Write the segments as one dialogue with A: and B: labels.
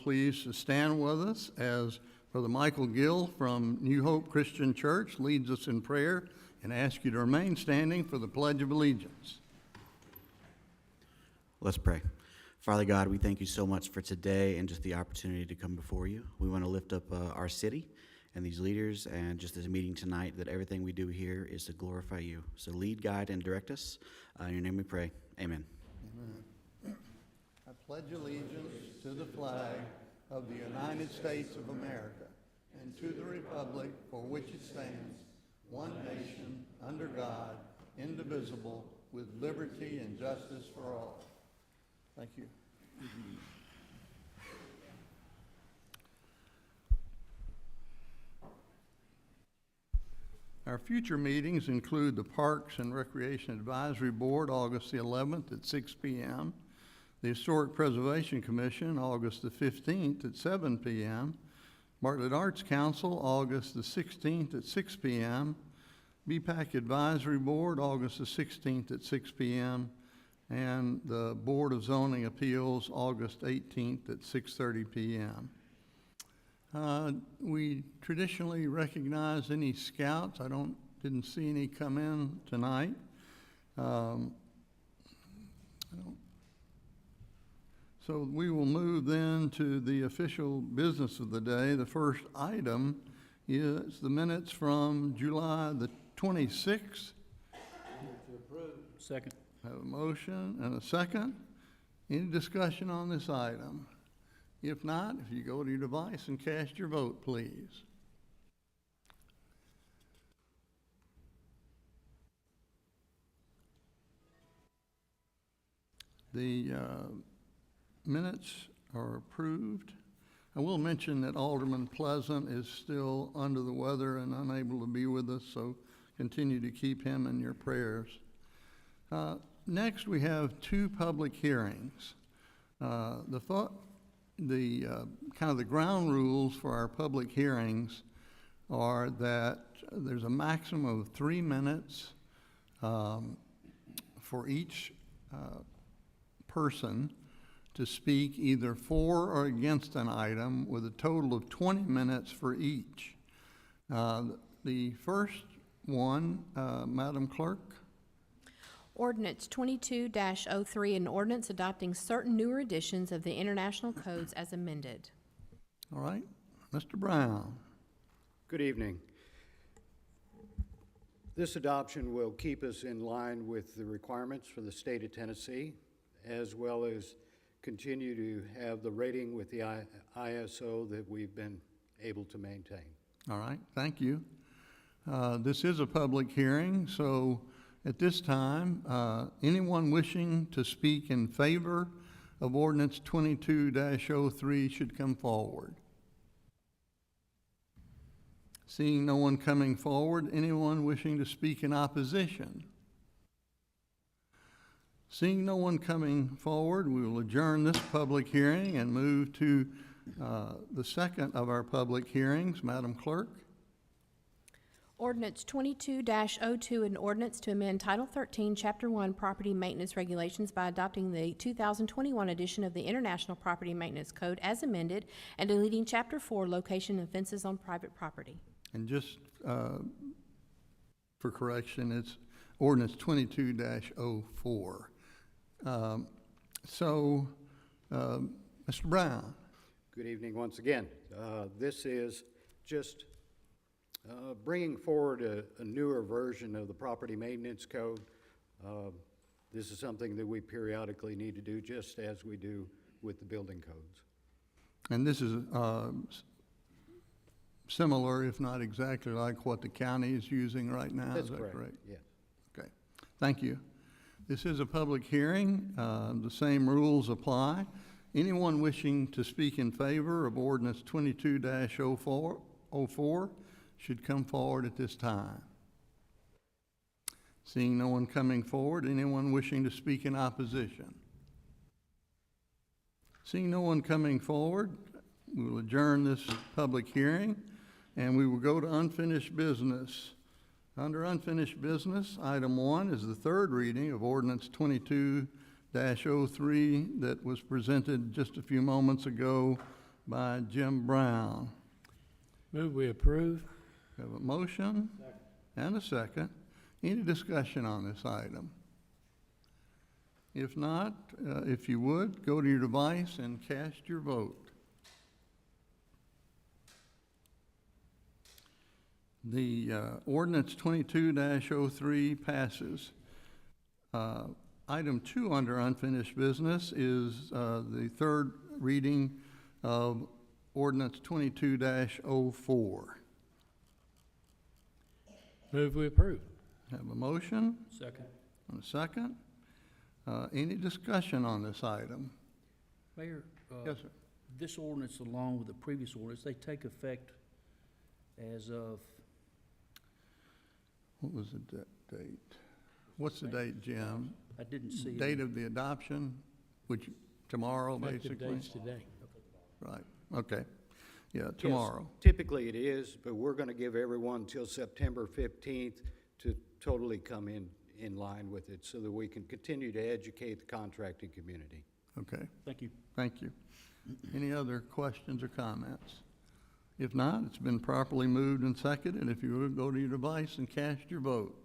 A: please to stand with us as Brother Michael Gill from New Hope Christian Church leads us in prayer, and ask you to remain standing for the Pledge of Allegiance.
B: Let's pray. Father God, we thank you so much for today and just the opportunity to come before you. We want to lift up our city and these leaders, and just this meeting tonight, that everything we do here is to glorify you. So lead, guide, and direct us. In your name we pray. Amen.
A: Amen. I pledge allegiance to the flag of the United States of America and to the republic for which it stands, one nation, under God, indivisible, with liberty and justice for all. Thank you. Our future meetings include the Parks and Recreation Advisory Board, August the 11th at 6 p.m., the Historic Preservation Commission, August the 15th at 7 p.m., Bartlett Arts Council, August the 16th at 6 p.m., BPAC Advisory Board, August the 16th at 6 p.m., and the Board of Zoning Appeals, August 18th at 6:30 p.m. We traditionally recognize any scouts. I didn't see any come in tonight. So we will move then to the official business of the day. The first item is the minutes from July the 26th.
C: To approve. Second.
A: I have a motion and a second. Any discussion on this item? If not, if you go to your device and cast your vote, please. The minutes are approved. I will mention that Alderman Pleasant is still under the weather and unable to be with us, so continue to keep him in your prayers. Next, we have two public hearings. The kind of the ground rules for our public hearings are that there's a maximum of 3 minutes for each person to speak either for or against an item, with a total of 20 minutes for each. The first one, Madam Clerk.
D: Ordinance 22-03, an ordinance adopting certain newer editions of the international codes as amended.
A: All right, Mr. Brown.
C: Good evening. This adoption will keep us in line with the requirements for the state of Tennessee, as well as continue to have the rating with the ISO that we've been able to maintain.
A: All right, thank you. This is a public hearing, so at this time, anyone wishing to speak in favor of Ordinance 22-03 should come forward. Seeing no one coming forward, anyone wishing to speak in opposition? Seeing no one coming forward, we will adjourn this public hearing and move to the second of our public hearings. Madam Clerk.
D: Ordinance 22-02, an ordinance to amend Title 13, Chapter 1, Property Maintenance Regulations by adopting the 2021 edition of the International Property Maintenance Code as amended and deleting Chapter 4, Location and Fences on Private Property.
A: And just for correction, it's Ordinance 22-04. Mr. Brown.
C: Good evening once again. This is just bringing forward a newer version of the Property Maintenance Code. This is something that we periodically need to do, just as we do with the building codes.
A: And this is similar, if not exactly like what the county is using right now.
C: That's
A: is that
C: correct? Yes.
A: Okay, thank you. This is a public hearing. The same rules apply. Anyone wishing to speak in favor of Ordinance 22-04 should come forward at this time. Seeing no one coming forward, anyone wishing to speak in opposition? Seeing no one coming forward, we will adjourn this public hearing and we will go to unfinished business. Under unfinished business, item 1 is the third reading of Ordinance 22-03 that was presented just a few moments ago by Jim Brown.
E: Move we approve.
A: We have a motion and a second. Any discussion on this item? If not, if you would, go to your device and cast your vote. The ordinance 22-03 passes. Item 2 under unfinished business is the third reading of ordinance 22-04.
E: Move we approve.
A: Have a motion
E: Second.
A: and a second. Any discussion on this item?
F: Mayor,
A: Yes, sir.
F: this ordinance, along with the previous ordinance, they take effect as of,
A: What was the date? What's the date, Jim?
F: I didn't see it.
A: Date of the adoption, which, tomorrow,
E: Effective
A: basically?
E: dates today.
A: Right, okay. Yeah, tomorrow.
C: Yes, typically it is, but we're going to give everyone till September 15th to totally come in line with it so that we can continue to educate the contracting community.
A: Okay,
F: Thank you.
A: thank you. Any other questions or comments? If not, it's been properly moved and seconded. If you would, go to your device and cast your vote.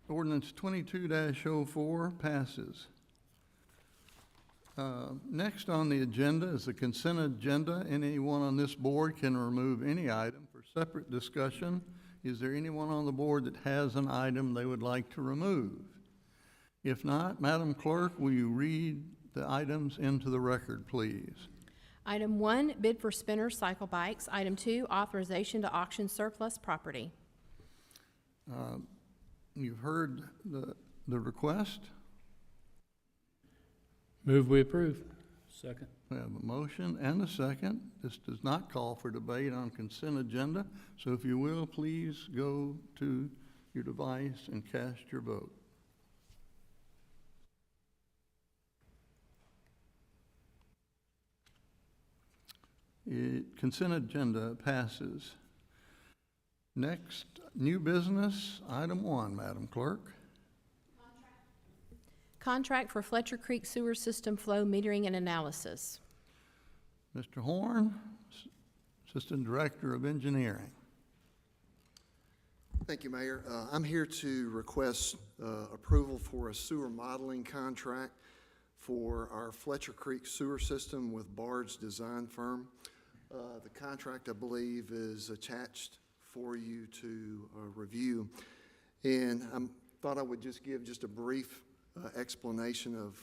A: Ordinance 22-04 passes. Next on the agenda is the consent agenda. Anyone on this board can remove any item for separate discussion. Is there anyone on the board that has an item they would like to remove? If not, Madam Clerk, will you read the items into the record, please?
D: Item 1, bid for spinner cycle bikes. Item 2, authorization to auction surplus property.
A: You've heard the request.
E: Move we approve.
F: Second.
A: We have a motion and a second. This does not call for debate on consent agenda, so if you will, please go to your device and cast your vote. Consent agenda passes. Next, new business, item 1, Madam Clerk.
D: Contract for Fletcher Creek Sewer System Flow Metering and Analysis.
A: Mr. Horn, Assistant Director of Engineering.
G: Thank you, Mayor. I'm here to request approval for a sewer modeling contract for our Fletcher Creek sewer system with Bard's Design Firm. The contract, I believe, is attached for you to review. And I thought I would just give just a brief explanation of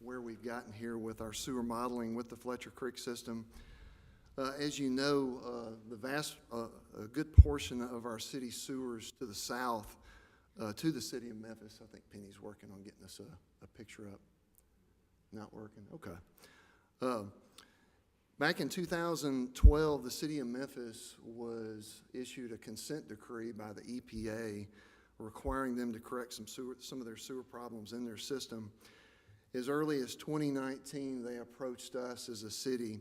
G: where we've gotten here with our sewer modeling with the Fletcher Creek system. As you know, a good portion of our city sewers to the south, to the city of Memphis. I think Penny's working on getting us a picture up. Not working? Okay. Back in 2012, the city of Memphis was issued a consent decree by the EPA requiring them to correct some of their sewer problems in their system. As early as 2019, they approached us as a city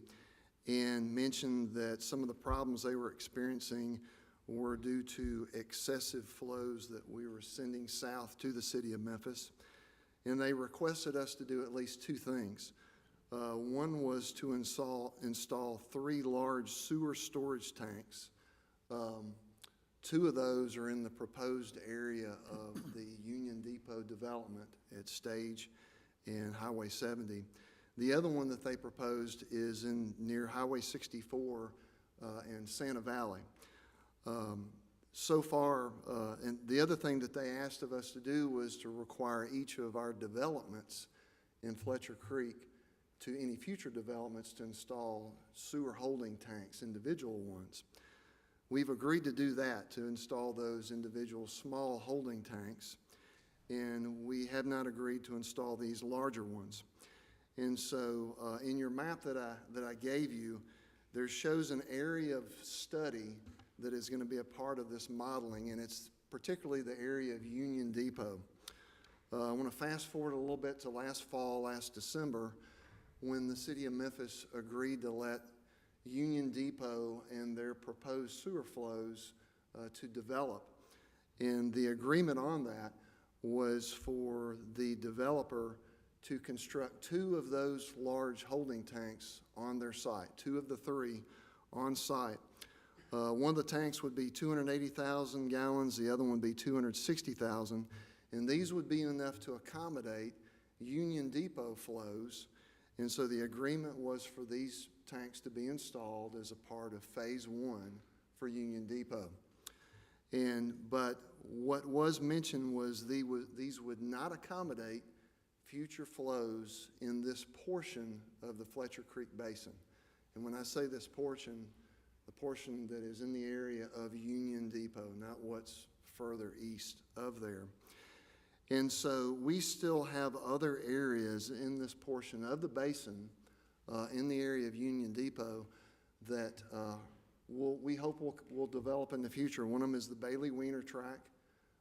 G: and mentioned that some of the problems they were experiencing were due to excessive flows that we were sending south to the city of Memphis. And they requested us to do at least two things. One was to install 3 large sewer storage tanks. 2 of those are in the proposed area of the Union Depot development at Stage and Highway 70. The other one that they proposed is near Highway 64 and Santa Valley. So far, and the other thing that they asked of us to do was to require each of our developments in Fletcher Creek to any future developments to install sewer holding tanks, individual ones. We've agreed to do that, to install those individual small holding tanks, and we have not agreed to install these larger ones. And so in your map that I gave you, there shows an area of study that is going to be a part of this modeling, and it's particularly the area of Union Depot. I want to fast forward a little bit to last December, when the city of Memphis agreed to let Union Depot and their proposed sewer flows to develop. And the agreement on that was for the developer to construct 2 of those large holding tanks on their site, 2 of the 3 on site. One of the tanks would be 280,000 gallons, the other one would be 260,000, and these would be enough to accommodate Union Depot flows. And so the agreement was for these tanks to be installed as a part of Phase 1 for Union Depot. But what was mentioned was these would not accommodate future flows in this portion of the Fletcher Creek Basin. And when I say this portion, the portion that is in the area of Union Depot, not what's further east of there. And so we still have other areas in this portion of the basin, in the area of Union Depot, that we hope will develop in the future. One of them is the Bailey Wiener track.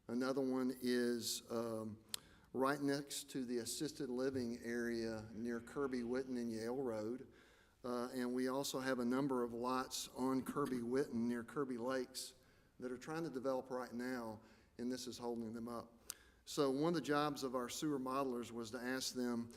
G: Another one is right next to the assisted living area near Kirby Witten and Yale Road. And we also have a number of lots on Kirby Witten near Kirby Lakes that are trying to develop right now, and this is holding them up. So one of the jobs of our sewer modelers was to ask them,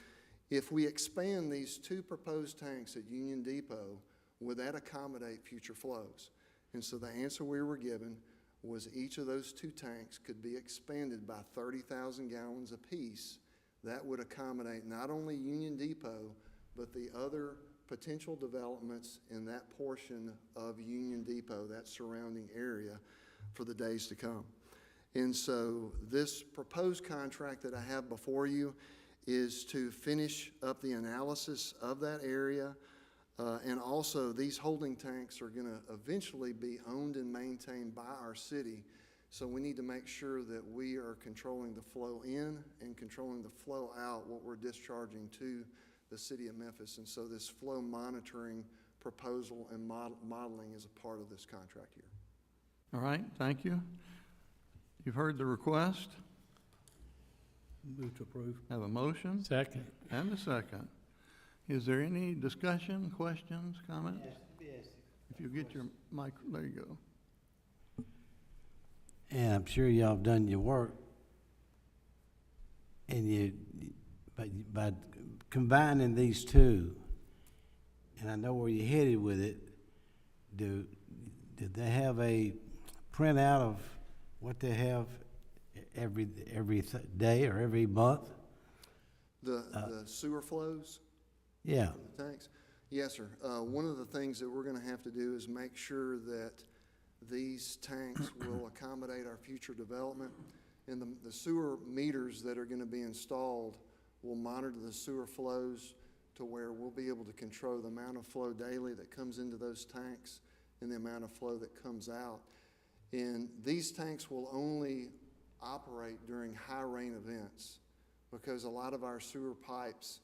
G: if we expand these 2 proposed tanks at Union Depot, would that accommodate future flows? And so the answer we were given was each of those 2 tanks could be expanded by 30,000 gallons apiece. That would accommodate not only Union Depot, but the other potential developments in that portion of Union Depot, that surrounding area, for the days to come. And so this proposed contract that I have before you is to finish up the analysis of that area. And also, these holding tanks are going to eventually be owned and maintained by our city. So we need to make sure that we are controlling the flow in and controlling the flow out, what we're discharging to the city of Memphis. And so this flow monitoring proposal and modeling is a part of this contract here.
A: All right, thank you. You've heard the request.
F: Move to approve.
A: Have a motion
E: Second.
A: and a second. Is there any discussion, questions, comments?
H: Yes.
A: If you get your mic, there you go.
H: And I'm sure y'all have done your work. And by combining these 2, and I know where you're headed with it, did they have a printout of what they have every day or every month?
G: The sewer flows?
H: Yeah.
G: The tanks? Yes, sir. One of the things that we're going to have to do is make sure that these tanks will accommodate our future development. And the sewer meters that are going to be installed will monitor the sewer flows to where we'll be able to control the amount of flow daily that comes into those tanks and the amount of flow that comes out. And these tanks will only operate during high rain events, because a lot of our sewer pipes,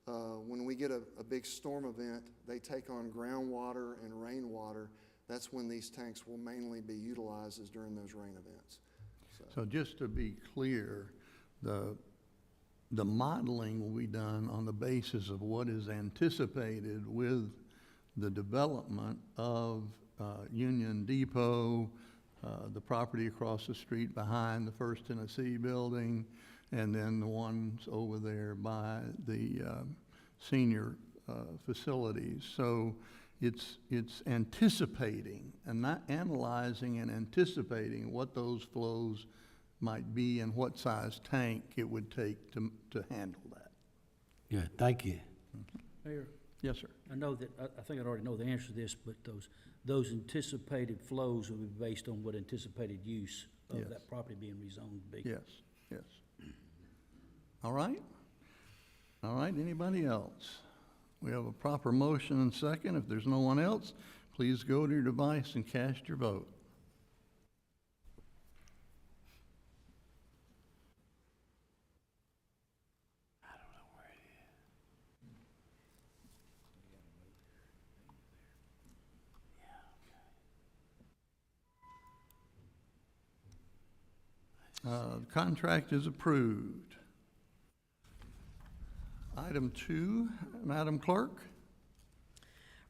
G: when we get a big storm event, they take on groundwater and rainwater. That's when these tanks will mainly be utilized, is during those rain events.
A: So just to be clear, the modeling will be done on the basis of what is anticipated with the development of Union Depot, the property across the street behind the First Tennessee building, and then the ones over there by the senior facilities. So it's anticipating and not analyzing and anticipating what those flows might be and what size tank it would take to handle that.
H: Yeah, thank you.
F: Mayor,
A: Yes, sir.
F: I know that, I think I already know the answer to this, but those anticipated flows will be based on what anticipated use of
A: Yes.
F: that property being rezoned to be.
A: Yes, yes. All right? All right, anybody else? We have a proper motion and second. If there's no one else, please go to your device and cast your vote. The contract is approved. Item 2, Madam Clerk.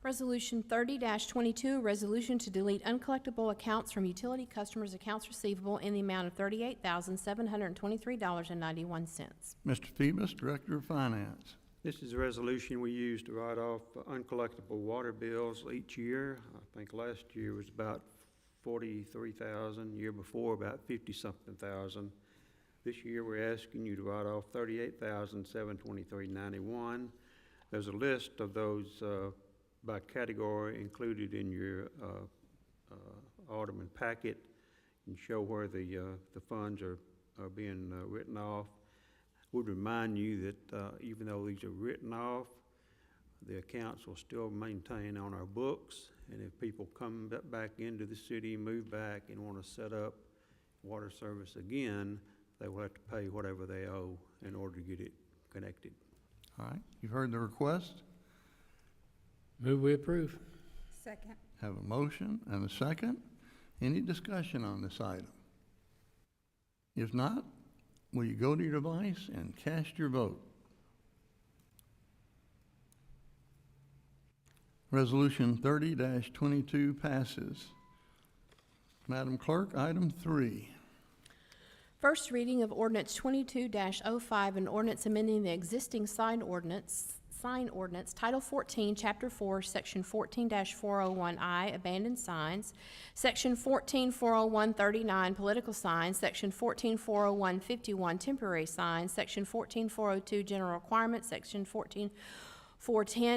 D: Resolution 30-22, a resolution to delete uncollectible accounts from utility customers' accounts receivable in the amount of $38,723.91.
A: Mr. Phoebus, Director of Finance.
I: This is a resolution we use to write off uncollectible water bills each year. I think last year was about 43,000, year before about 50-something thousand. This year we're asking you to write off 38,723.91. There's a list of those by category included in your Alderman packet, and show where the funds are being written off. Would remind you that even though these are written off, the accounts will still maintain on our books, and if people come back into the city, move back, and want to set up water service again, they will have to pay whatever they owe in order to get it connected.
A: All right, you've heard the request.
E: Move we approve.
J: Second.
A: Have a motion and a second. Any discussion on this item? If not, will you go to your device and cast your vote? Resolution 30-22 passes. Madam Clerk, item 3.
D: First reading of ordinance 22-05, an ordinance amending the existing sign ordinance, Title 14, Chapter 4, Section 14-401I, abandoned signs, Section 14-40139, political signs, Section 14-40151, temporary signs, Section 14-402, general requirements, Section 14-410,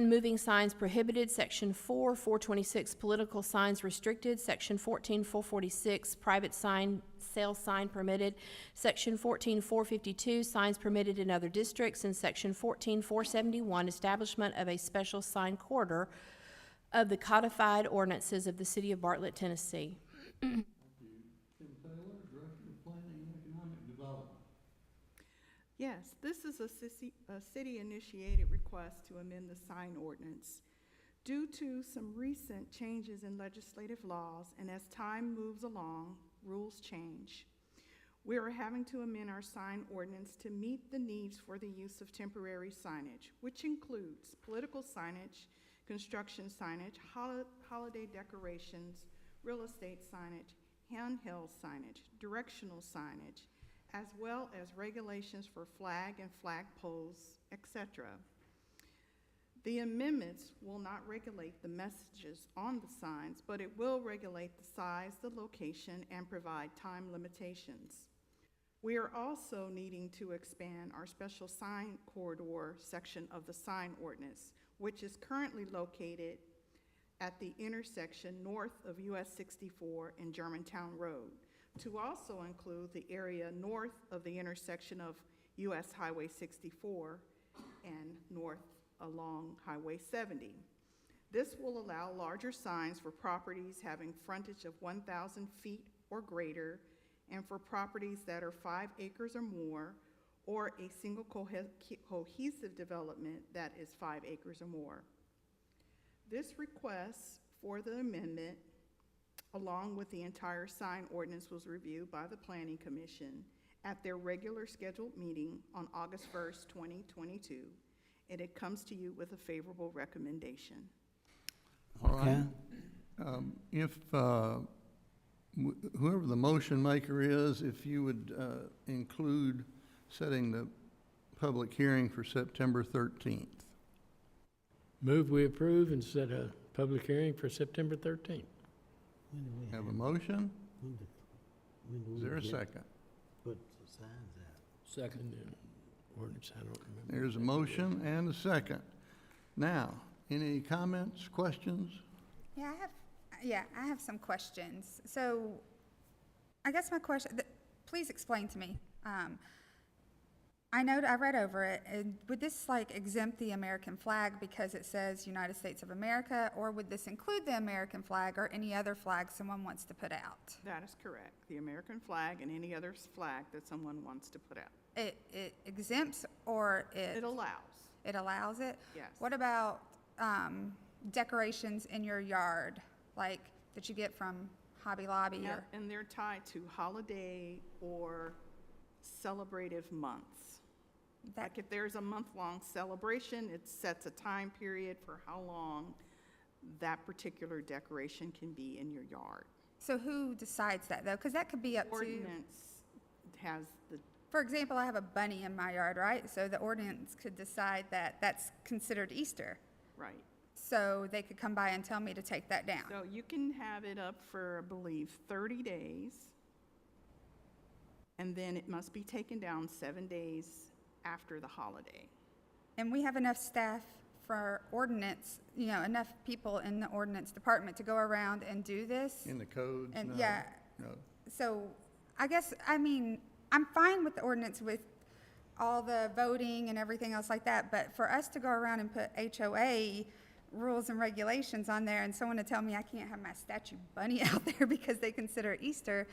D: moving signs prohibited, Section 4-426, political signs restricted, Section 14-446, private sign, sale sign permitted, Section 14-452, signs permitted in other districts, and Section 14-471, establishment of a special sign corridor of the codified ordinances of the City of Bartlett, Tennessee.
A: Tim Taylor, Director of Planning and Economic Development.
J: Yes, this is a city-initiated request to amend the sign ordinance. Due to some recent changes in legislative laws, and as time moves along, rules change. We are having to amend our sign ordinance to meet the needs for the use of temporary signage, which includes political signage, construction signage, holiday decorations, real estate signage, handheld signage, directional signage, as well as regulations for flag and flag poles, etc. The amendments will not regulate the messages on the signs, but it will regulate the size, the location, and provide time limitations. We are also needing to expand our special sign corridor section of the sign ordinance, which is currently located at the intersection north of US 64 and Germantown Road, to also include the area north of the intersection of US Highway 64 and north along Highway 70. This will allow larger signs for properties having frontage of 1,000 feet or greater, and for properties that are 5 acres or more, or a single cohesive development that is 5 acres or more. This request for the amendment, along with the entire sign ordinance, was reviewed by the Planning Commission at their regular scheduled meeting on August 1st, 2022, and it comes to you with a favorable recommendation.
A: All right. If whoever the motion maker is, if you would include setting the public hearing for September 13th.
E: Move we approve and set a public hearing for September 13th.
A: Have a motion?
H: When do
A: Is
H: we
A: there a
H: get-
A: second?
H: Put the signs out.
F: Second.
E: Ordinance, I don't remember.
A: There's a motion and a second. Now, any comments, questions?
K: I have some questions. So, I guess my question, please explain to me. I read over it. Would this like exempt the American flag because it says United States of America, or would this include the American flag or any other flag someone wants to put out?
J: That is correct. The American flag and any other flag that someone wants to put out.
K: It exempts, or
J: It allows.
K: it allows it?
J: Yes.
K: What about decorations in your yard, like that you get from Hobby Lobby or?
J: And they're tied to holiday or celebrative months.
K: That-
J: Like if there's a month-long celebration, it sets a time period for how long that particular decoration can be in your yard.
K: So who decides that, though? Because that could be up to,
J: Ordinance has the,
K: for example, I have a bunny in my yard, right? So the ordinance could decide that that's considered Easter.
J: right.
K: So they could come by and tell me to take that down.
J: So you can have it up for, I believe, 30 days. And then it must be taken down 7 days after the holiday.
K: And we have enough staff for ordinance, you know, enough people in the ordinance department to go around and do this.
A: In the codes?
K: And
A: No,
K: yeah,
A: no.
K: so I guess, I mean, I'm fine with the ordinance with all the voting and everything else like that, but for us to go around and put HOA rules and regulations on there and someone to tell me I can't have my statue bunny out there because they consider it Easter,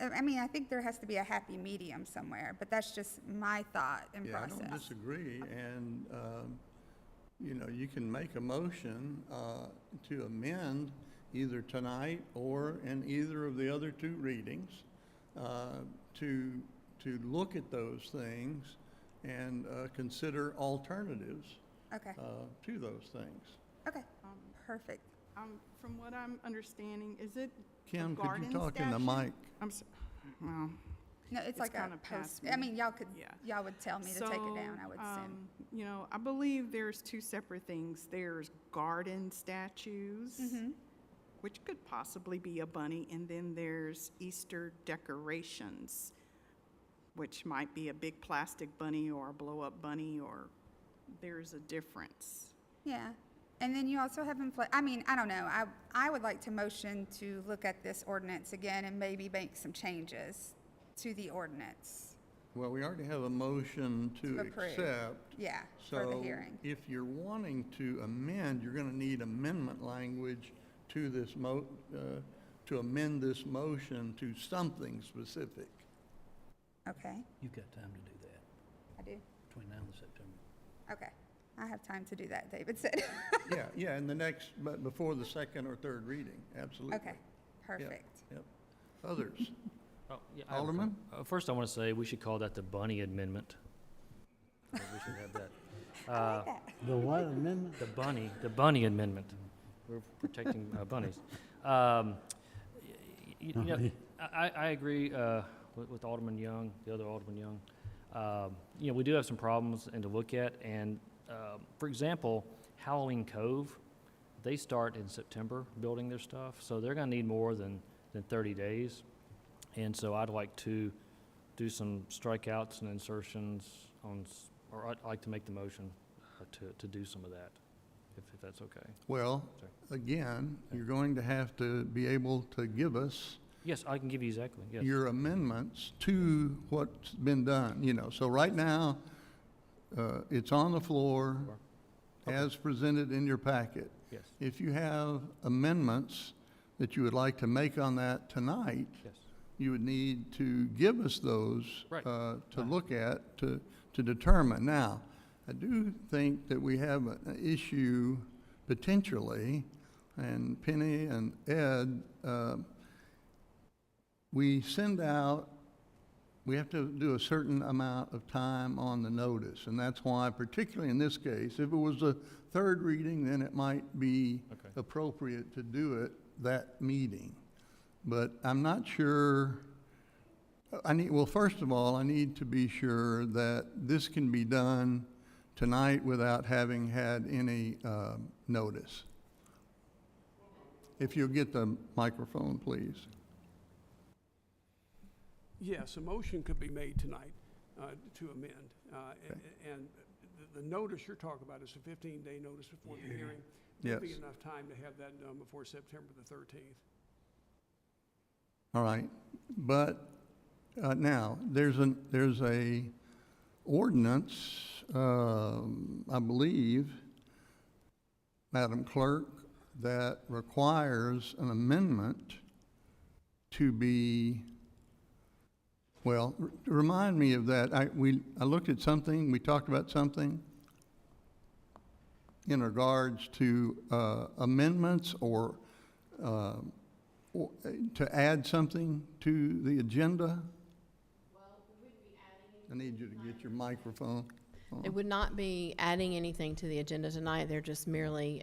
K: I mean, I think there has to be a happy medium somewhere, but that's just my thought and
A: Yeah, I
K: process.
A: don't disagree, and, you know, you can make a motion to amend either tonight or in either of the other two readings, to look at those things and consider alternatives
K: Okay,
A: to those things.
K: okay, perfect.
J: From what I'm understanding, is it a
A: Kim, could
J: garden
A: you talk in the
J: statue?
A: mic?
J: I'm so, well,
K: No, it's like a
J: kinda past
K: post, I
J: me.
K: mean, y'all could,
J: Yeah.
K: y'all would tell me to take it down, I would assume.
J: You know, I believe there's two separate things. There's garden statues,
K: Mhm.
J: which could possibly be a bunny, and then there's Easter decorations, which might be a big plastic bunny or a blow-up bunny, or there's a difference.
K: Yeah, and then you also have I mean, I don't know, I would like to motion to look at this ordinance again and maybe make some changes to the ordinance.
A: Well, we already have a motion to
K: To approve.
A: accept.
K: Yeah, for the hearing.
A: So if you're wanting to amend, you're gonna need amendment language to this to amend this motion to something specific.
K: Okay,
F: You've got time to do that,
K: I do,
F: between now and September.
K: okay. I have time to do that, David said.
A: Yeah, in the next, but before the second or third reading, absolutely.
K: Okay, perfect.
A: Yep. Others?
L: Oh, yeah, I have a
A: Alderman?
L: First, I want to say we should call that the bunny amendment. We should have that.
K: I like that.
H: The what amendment?
L: The bunny amendment. We're protecting bunnies. You know, I agree with Alderman Young, the other Alderman Young. You know, we do have some problems and to look at, and for example, Halloween Cove, they start in September building their stuff, so they're going to need more than 30 days. And so I'd like to do some strikeouts and insertions or I'd like to make the motion to do some of that, if that's okay.
A: Well, again, you're going to have to be able to give us
L: Yes, I can give you exactly, yes.
A: your amendments to what's been done, you know. So right now, it's on the floor as presented in your packet.
L: Yes,
A: If you have amendments that you would like to make on that tonight,
L: yes.
A: you would need to give us those
L: Right.
A: to look at, to determine. Now, I do think that we have an issue potentially, and Penny and Ed, we send out, we have to do a certain amount of time on the notice, and that's why, particularly in this case, if it was a third reading, then it might be
L: Okay.
A: appropriate to do it that meeting. But I'm not sure, well, first of all, I need to be sure that this can be done tonight without having had any notice. If you'll get the microphone, please.
M: Yes, a motion could be made tonight to amend. And the notice you're talking about is a 15-day notice before the hearing. There'll be
A: Yes.
M: enough time to have that done before September the 13th.
A: All right, but now, there's a ordinance, I believe, Madam Clerk, that requires an amendment to be, well, remind me of that. I looked at something, we talked about something in regards to amendments or to add something to the agenda? I need you to get your microphone.
D: It would not be adding anything to the agenda tonight. They're just merely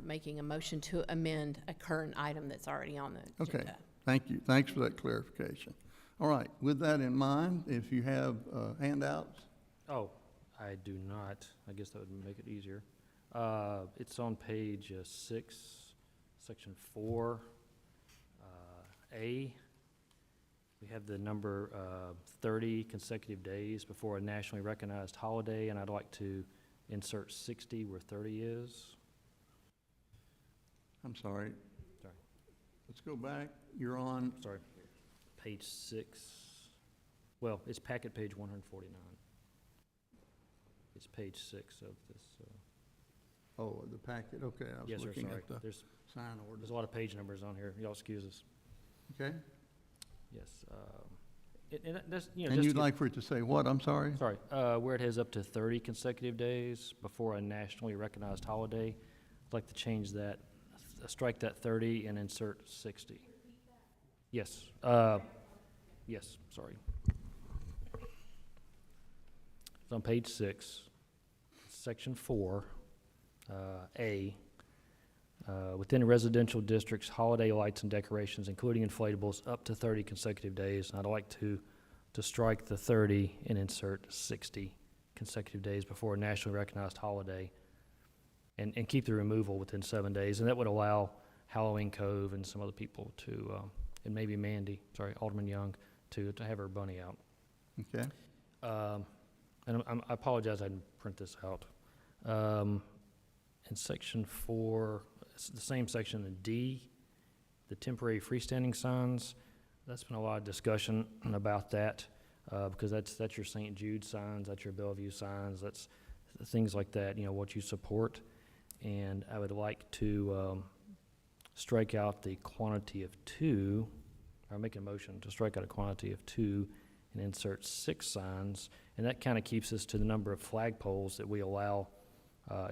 D: making a motion to amend a current item that's already on the
A: Okay,
D: agenda.
A: thank you. Thanks for that clarification. All right, with that in mind, if you have handouts,
L: Oh, I do not. I guess that would make it easier. It's on page 6, section 4, A. We have the number 30 consecutive days before a nationally recognized holiday, and I'd like to insert 60 where 30 is.
A: I'm sorry.
L: Sorry.
A: Let's go back. You're on,
L: Sorry, page 6. Well, it's packet page 149. It's page 6 of this.
A: oh, the packet, okay, I was
L: Yes, sir,
A: looking
L: sorry.
A: at the
L: There's
A: sign order.
L: a lot of page numbers on here. Y'all excuse us.
A: Okay,
L: Yes. And that's, you know,
A: and
L: just
A: you'd
L: to-
A: like for it to say what, I'm sorry?
L: Sorry, where it has up to 30 consecutive days before a nationally recognized holiday, I'd like to change that, strike that 30 and insert 60. Yes, yes, sorry. It's on page 6, section 4, A. Within residential districts, holiday lights and decorations, including inflatables, up to 30 consecutive days. And I'd like to strike the 30 and insert 60 consecutive days before a nationally recognized holiday, and keep the removal within 7 days. And that would allow Halloween Cove and some other people to, and maybe Mandy, sorry, Alderman Young, to have her bunny out.
A: Okay,
L: And I apologize, I didn't print this out. In section 4, it's the same section in D, the temporary freestanding signs. That's been a lot of discussion about that, because that's your St. Jude signs, that's your Bellevue signs, that's things like that, you know, what you support. And I would like to strike out the quantity of 2, or make a motion to strike out a quantity of 2 and insert 6 signs. And that kind of keeps us to the number of flagpoles that we allow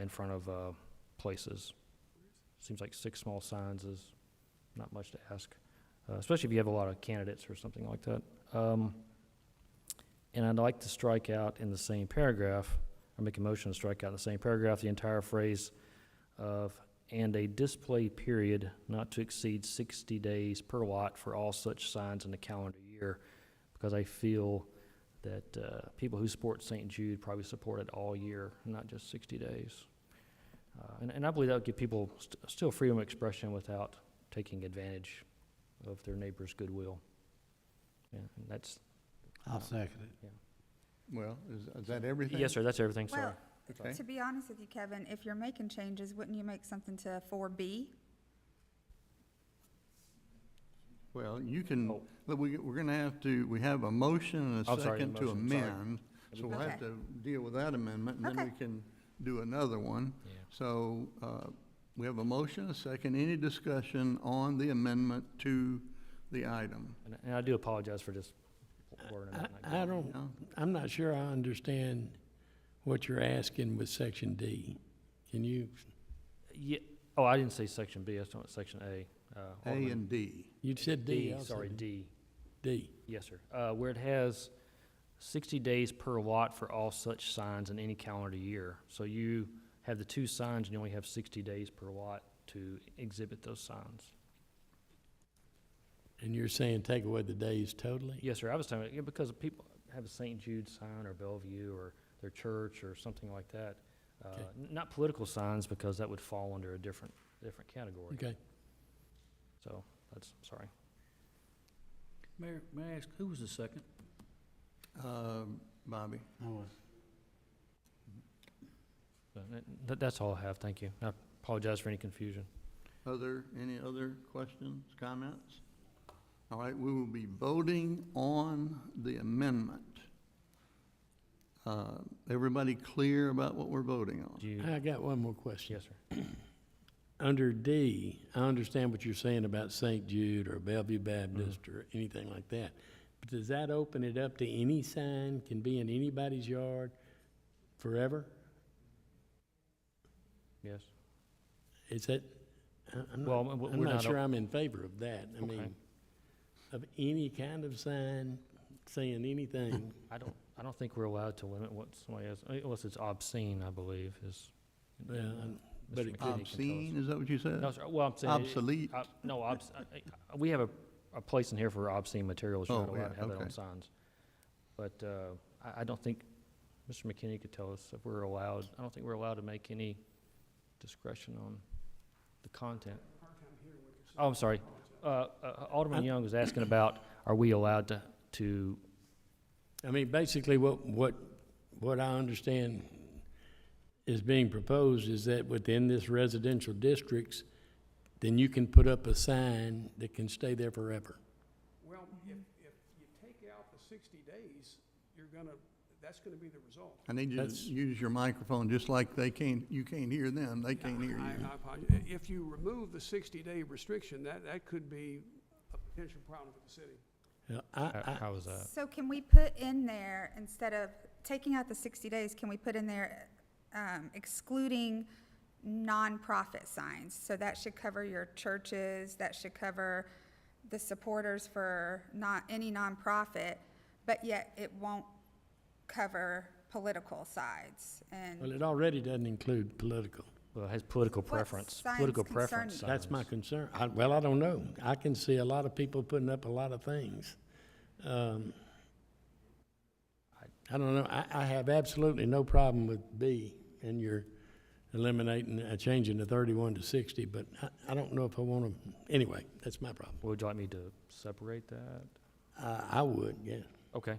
L: in front of places. Seems like 6 small signs is not much to ask, especially if you have a lot of candidates or something like that. And I'd like to strike out in the same paragraph, or make a motion to strike out in the same paragraph, the entire phrase of, and a display period not to exceed 60 days per lot for all such signs in the calendar year, because I feel that people who support St. Jude probably support it all year, not just 60 days. And I believe that would give people still freedom of expression without taking advantage of their neighbor's goodwill. Yeah, and that's.
H: I'll second it.
L: Yeah.
A: well, is that everything?
L: Yes, sir, that's everything, sorry.
K: Well,
A: Okay,
K: to be honest with you, Kevin, if you're making changes, wouldn't you make something to 4B?
A: well, you can,
L: Oh.
A: look, we're gonna have to, we have a motion and a
L: I'm sorry,
A: second to
L: motion, sorry.
A: amend, so we'll have
K: Okay.
A: to deal with that amendment, and then we
K: Okay.
A: can do another one.
L: Yeah.
A: So, we have a motion, a second, any discussion on the amendment to the item?
L: And I do apologize for just wording it out. like that.
E: I'm not sure I understand what you're asking with section D. Can you,
L: Yeah, oh, I didn't say section B, I was talking about section A.
A: A
L: Alderman-
A: and D.
E: you said D, I
L: Sorry,
E: said
L: D.
E: D.
L: Yes, sir. Where it has 60 days per lot for all such signs in any calendar year. So you have the 2 signs and you only have 60 days per lot to exhibit those signs.
E: And you're saying take away the days totally?
L: Yes, sir. I was telling you, because people have a St. Jude sign or Bellevue or their church or something like that.
E: Okay.
L: Not political signs, because that would fall under a different category.
E: Okay.
L: So that's, sorry.
F: Mayor, may I ask, who was the second?
A: Bobby?
H: I was.
L: So that's all I have. Thank you. I apologize for any confusion.
A: Any other questions, comments? All right, we will be voting on the amendment. Everybody clear about what we're voting on?
L: Do you,
E: I got one more question.
L: yes, sir.
E: Under D, I understand what you're saying about St. Jude or Bellevue Baptist or anything like that. But does that open it up to any sign can be in anybody's yard forever?
L: Yes.
E: Is that, I'm
L: Well,
E: not,
L: we're
E: I'm not
L: not
E: sure
L: op-
E: I'm in favor of that. I
L: Okay.
E: mean, of any kind of sign saying anything.
L: I don't think we're allowed to limit what somebody has, unless it's obscene, I believe, is.
E: Yeah, but it
L: Mr. McKinney can tell us.
A: Obscene, is that what you said?
L: No, sir, well, I'm saying.
A: Obsolete?
L: No, we have a place in here for obscene materials, you're not
A: Oh,
L: allowed
A: yeah,
L: to have that on
A: okay.
L: signs. But, I don't think, Mr. McKinney could tell us if we're allowed, I don't think we're allowed to make any discretion on the content. Oh, I'm sorry, Alderman Young was asking about, are we allowed to,
E: I mean, basically, what I understand is being proposed is that within this residential districts, then you can put up a sign that can stay there forever.
M: Well, if you take out the 60 days, that's gonna be the result.
A: I need you to
E: That's-
A: use your microphone, just like you can't hear them, they can't hear you.
M: I apologize. If you remove the 60-day restriction, that could be a potential problem for the city.
E: Yeah,
L: how is that?
K: So can we put in there, instead of taking out the 60 days, can we put in there excluding nonprofit signs? So that should cover your churches, that should cover the supporters for not any nonprofit, but yet it won't cover political sides. And
E: well, it already doesn't include political.
L: Well, it has political
K: What
L: preference,
K: signs
L: political
K: concern
L: preference
K: you?
E: That's my
L: signs.
E: concern. Well, I don't know. I can see a lot of people putting up a lot of things. I don't know. I have absolutely no problem with B, and you're eliminating, changing the 31 to 60, but I don't know if I want to, anyway, that's my problem.
L: Would you like me to separate that?
E: I would, yeah.
L: Okay,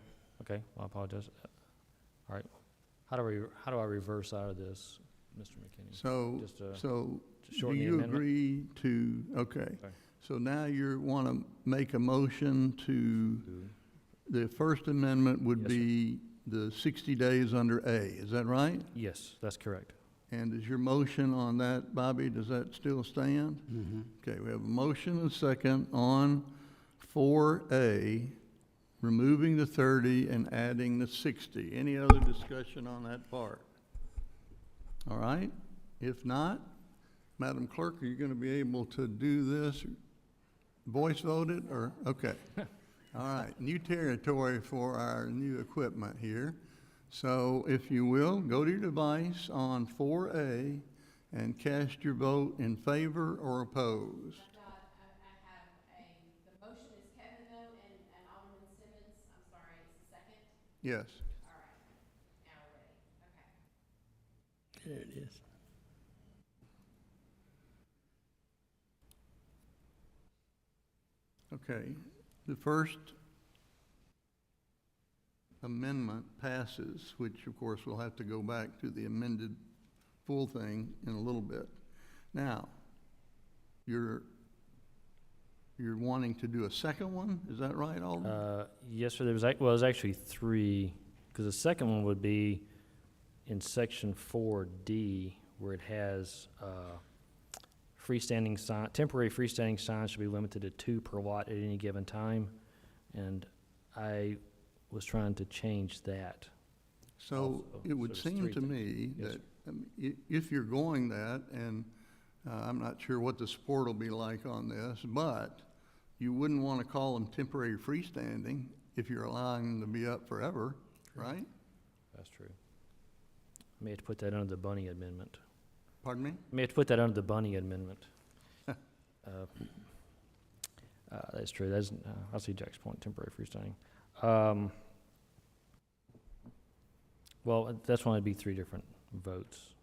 L: well, I apologize. All right, how do I reverse out of this, Mr. McKinney?
A: So,
L: Just, to
A: do
L: shorten the
A: you
L: amendment?
A: agree to, okay.
L: Okay.
A: So now you want to make a motion to, the First Amendment would
L: Yes, sir.
A: be the 60 days under A, is that right?
L: Yes, that's correct.
A: And is your motion on that, Bobby, does that still stand?
H: Mm-hmm.
A: Okay, we have a motion and a second on 4A, removing the 30 and adding the 60. Any other discussion on that part? All right, if not, Madam Clerk, are you going to be able to do this, voice vote it, or, okay. All right, new territory for our new equipment here. So if you will, go to your device on 4A and cast your vote in favor or oppose.
D: I have the motion is Kevin though, and Alderman Simmons, I'm sorry, it's the second?
A: Yes.
D: All right, now we're ready, okay.
E: There it is.
A: Okay, the First Amendment passes, which of course we'll have to go back to the amended full thing in a little bit. Now, you're wanting to do a second one, is that right, Alderman?
L: Yes, sir, there's actually three, because the second one would be in section 4D, where it has, freestanding sign, temporary freestanding signs should be limited to 2 per lot at any given time, and I was trying to change that.
A: So
L: also.
A: it would
L: So there's
A: seem
L: three
A: to
L: things.
A: me
L: Yes,
A: that if you're going that, and I'm not sure what the support will be like on this, but you wouldn't want to call them temporary freestanding if you're allowing them to be up forever, right?
L: That's true. May have to put that under the Bunny Amendment.
A: Pardon me?
L: May have to put that under the Bunny Amendment. That's true, that's, I see Jack's point, temporary freestanding. Well, that's why it'd be 3 different votes.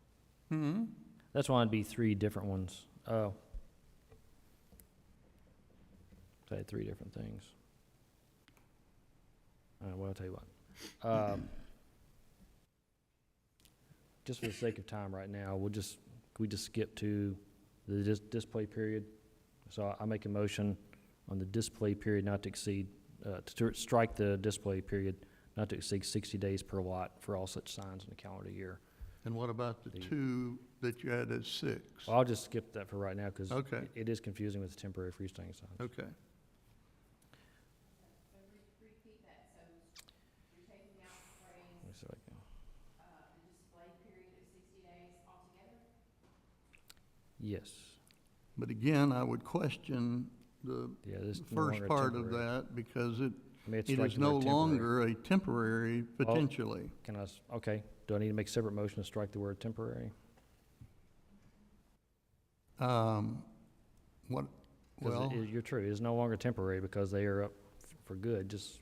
A: Hmm?
L: That's why it'd be 3 different ones. Oh. Say 3 different things. Well, I'll tell you what. Just for the sake of time right now, we just skip to the display period. So I make a motion on the display period not to exceed, to strike the display period not to exceed 60 days per lot for all such signs in the calendar year.
A: And what about the 2 that you had as 6?
L: Well, I'll just skip that for right now because
A: Okay.
L: it is confusing with the temporary freestanding signs.
A: Okay.
D: Repeat that, so you're taking out the phrase,
L: Let me see if I can-
D: the display period of 60 days altogether?
L: Yes.
A: But again, I would question the
L: Yeah, this no
A: first
L: longer
A: part of
L: temporary.
A: that because
L: I mean, it's
A: It
L: strike
A: is
L: the
A: no
L: word temporary.
A: longer a temporary potentially.
L: Can I, okay, do I need to make a separate motion to strike the word temporary?
A: What,
L: 'Cause
A: well,
L: you're true, it is no longer temporary because they are up for good, just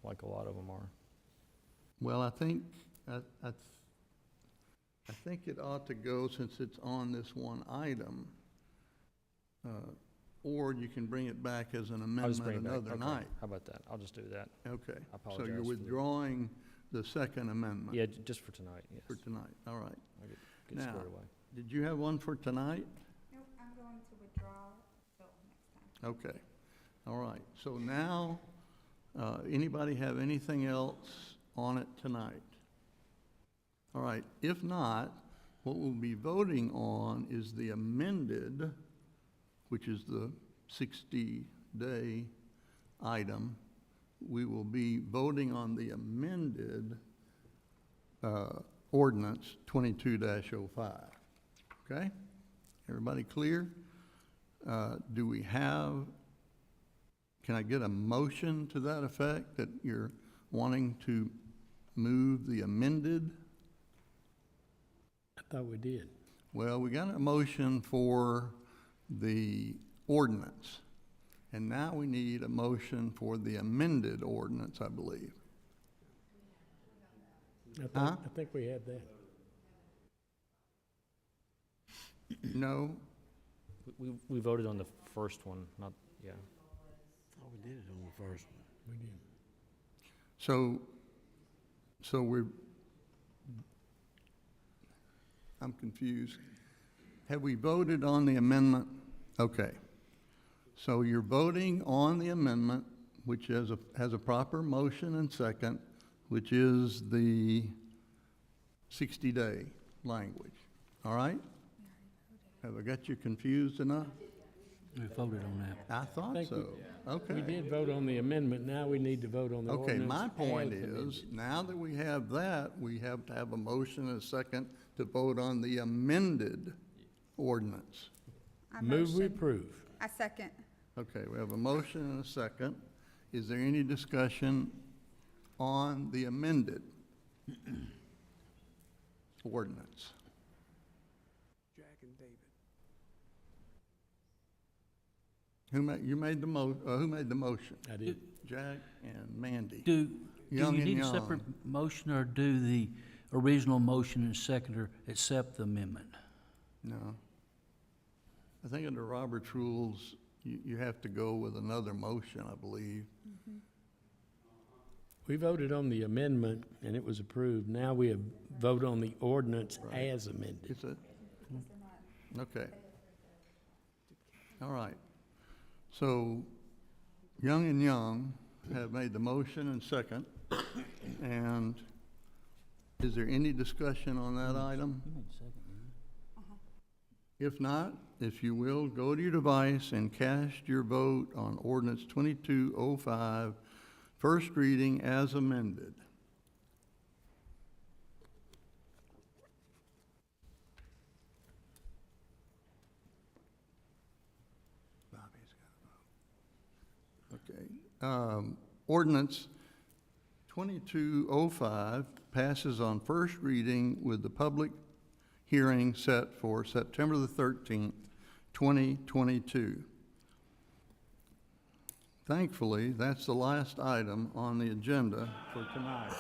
L: like a lot of them are.
A: well, I think it ought to go, since it's on this one item, or you can bring it back as an
L: I'll just
A: amendment
L: bring it back.
A: another
L: Okay,
A: night.
L: How about that? I'll just do that.
A: Okay.
L: I
A: So
L: apologize
A: you're
L: for the-
A: withdrawing the second amendment?
L: Yeah, just for tonight, yes.
A: For tonight, all right.
L: I'll get
A: Now,
L: squared away.
A: did you have one for tonight?
K: Nope, I'm going to withdraw till next time.
A: Okay, all right. So now, anybody have anything else on it tonight? All right, if not, what we'll be voting on is the amended, which is the 60-day item. We will be voting on the amended ordinance 22-05. Okay? Everybody clear? Do we have, can I get a motion to that effect, that you're wanting to move the amended?
E: I thought we did.
A: Well, we got a motion for the ordinance, and now we need a motion for the amended ordinance, I believe. Huh?
E: I think we had that.
A: No?
L: We voted on the first one, not, yeah.
H: Oh, we did it on the first one.
E: We did.
A: So we're, I'm confused. Have we voted on the amendment? Okay. So you're voting on the amendment, which has a proper motion and second, which is the 60-day language. All right? Have I got you confused enough?
F: We voted on that.
A: I thought
E: think
A: so. Okay.
E: We did vote on the amendment, now we need to vote on the
A: Okay,
E: ordinance.
A: my point
E: as amended.
A: is, now that we have that, we have to have a motion and a second to vote on the amended ordinance.
K: I
E: Move we
K: motion.
E: approve.
K: I second.
A: Okay, we have a motion and a second. Is there any discussion on the amended ordinance?
M: Jack and David.
A: Who made the motion?
E: I did.
A: Jack and Mandy.
F: Do
A: Young
F: you
A: and
F: need a
A: young.
F: separate motion, or do the original motion and seconder accept the amendment?
A: No. I think under Robert's rules, you have to go with another motion, I believe.
E: We voted on the amendment and it was approved. Now we have vote on the ordinance as amended.
A: Is it? Okay. All right. So, Young and Young have made the motion and second. And is there any discussion on that item?
F: You made a second, didn't you?
A: If not, if you will, go to your device and cast your vote on ordinance 2205, first reading as amended. Bobby's got a vote. Okay. Ordinance 2205 passes on first reading with the public hearing set for September the 13th, 2022. Thankfully, that's the last item on the agenda for tonight.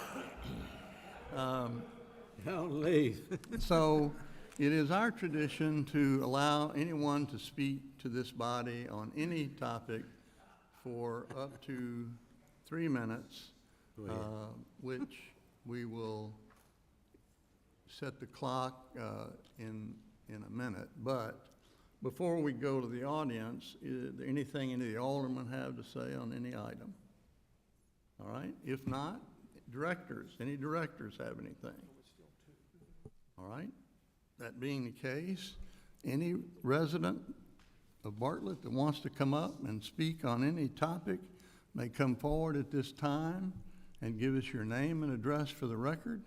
H: Don't leave.
A: So it is our tradition to allow anyone to speak to this body on any topic for up to 3 minutes, which we will set the clock in a minute. But before we go to the audience, is there anything any of the aldermen have to say on any item? All right, if not, directors, any directors have anything? All right, that being the case, any resident of Bartlett that wants to come up and speak on any topic may come forward at this time and give us your name and address for the record,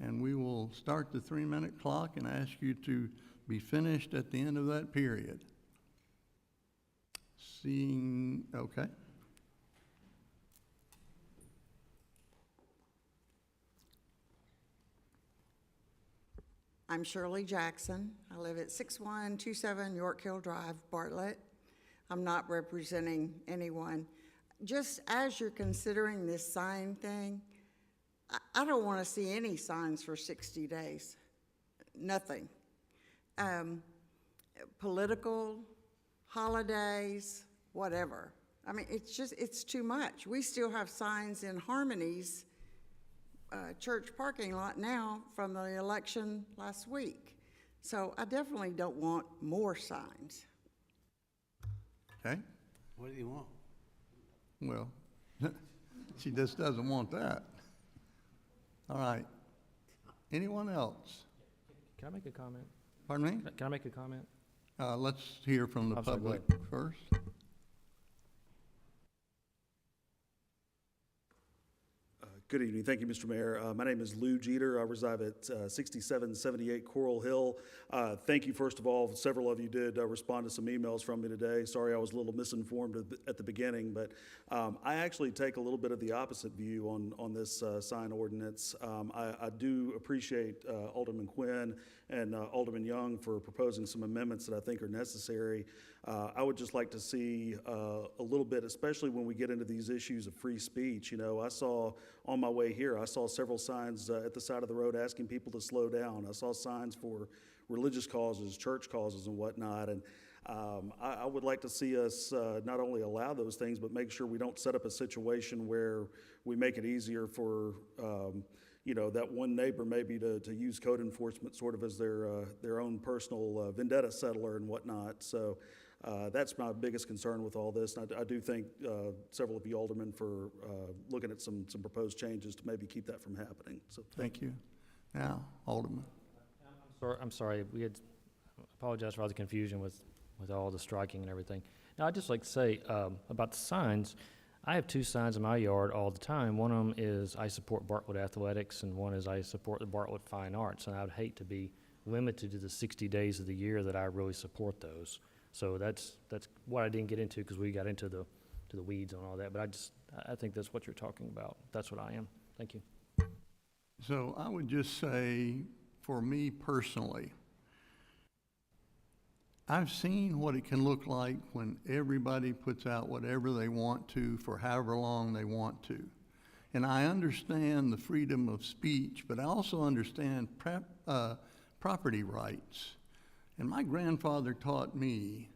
A: and we will start the 3-minute clock and ask you to be finished at the end of that period. Seeing, okay.
N: I'm Shirley Jackson. I live at 6127 York Hill Drive, Bartlett. I'm not representing anyone. Just as you're considering this sign thing, I don't want to see any signs for 60 days. Nothing. Political, holidays, whatever. I mean, it's too much. We still have signs in Harmony's church parking lot now from the election last week. So I definitely don't want more signs.
A: Okay?
H: What do you want?
A: Well, she just doesn't want that. All right. Anyone else?
L: Can I make a comment?
A: Pardon me?
L: Can I make a comment?
A: Let's hear from the
L: I'm sorry, go
A: public
L: ahead.
A: first.
O: Good evening. Thank you, Mr. Mayor. My name is Lou Jeter. I reside at 6778 Coral Hill. Thank you, first of all. Several of you did respond to some emails from me today. Sorry I was a little misinformed at the beginning, but I actually take a little bit of the opposite view on this sign ordinance. I do appreciate Alderman Quinn and Alderman Young for proposing some amendments that I think are necessary. I would just like to see a little bit, especially when we get into these issues of free speech. You know, I saw on my way here, I saw several signs at the side of the road asking people to slow down. I saw signs for religious causes, church causes and whatnot. And I would like to see us not only allow those things, but make sure we don't set up a situation where we make it easier for you know, that one neighbor maybe to use code enforcement sort of as their own personal vendetta settler and whatnot. So that's my biggest concern with all this. And I do thank several of you aldermen for looking at some proposed changes to maybe keep that from happening. So
A: Thank you. Now, Alderman.
L: I'm sorry, apologize for all the confusion with all the striking and everything. Now, I'd just like to say about the signs, I have two signs in my yard all the time. One of them is I support Bartlett Athletics, and one is I support the Bartlett Fine Arts, and I would hate to be limited to the 60 days of the year that I really support those. So that's what I didn't get into because we got into the weeds on all that, but I think that's what you're talking about. That's what I am. Thank you.
A: So I would just say, for me personally, I've seen what it can look like when everybody puts out whatever they want to for however long they want to. And I understand the freedom of speech, but I also understand property rights. And my grandfather taught me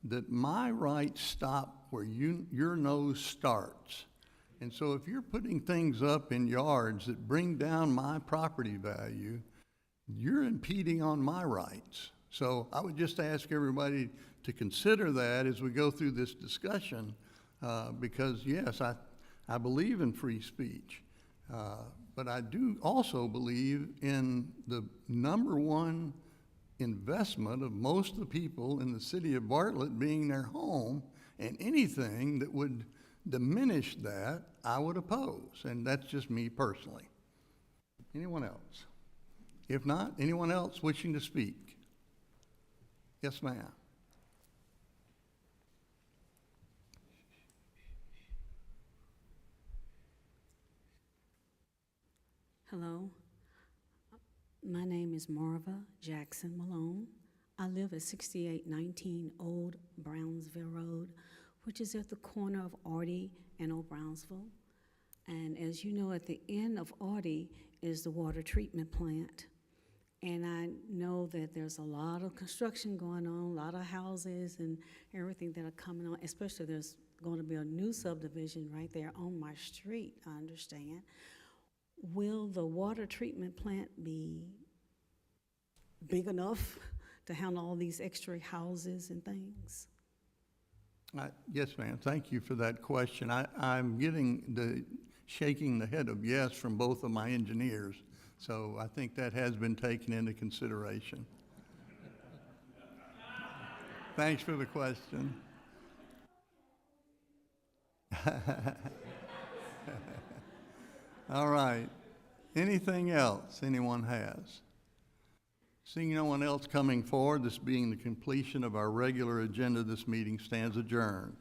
A: that my rights stop where your nose starts. And so if you're putting things up in yards that bring down my property value, you're impeding on my rights. So I would just ask everybody to consider that as we go through this discussion, because yes, I believe in free speech, but I do also believe in the number one investment of most of the people in the city of Bartlett being their home, and anything that would diminish that, I would oppose, and that's just me personally. Anyone else? If not, anyone else wishing to speak? Yes, ma'am.
P: Hello. My name is Marva Jackson Malone. I live at 6819 Old Brownsville Road, which is at the corner of Artie and Old Brownsville. And as you know, at the end of Artie is the water treatment plant. And I know that there's a lot of construction going on, a lot of houses and everything that are coming on, especially there's going to be a new subdivision right there on my street, I understand. Will the water treatment plant be big enough to handle all these extra houses and things?
A: Yes, ma'am. Thank you for that question. I'm getting shaking the head of yes from both of my engineers. So I think that has been taken into consideration. Thanks for the question. All right. Anything else anyone has? Seeing no one else coming forward, this being the completion of our regular agenda, this meeting stands adjourned.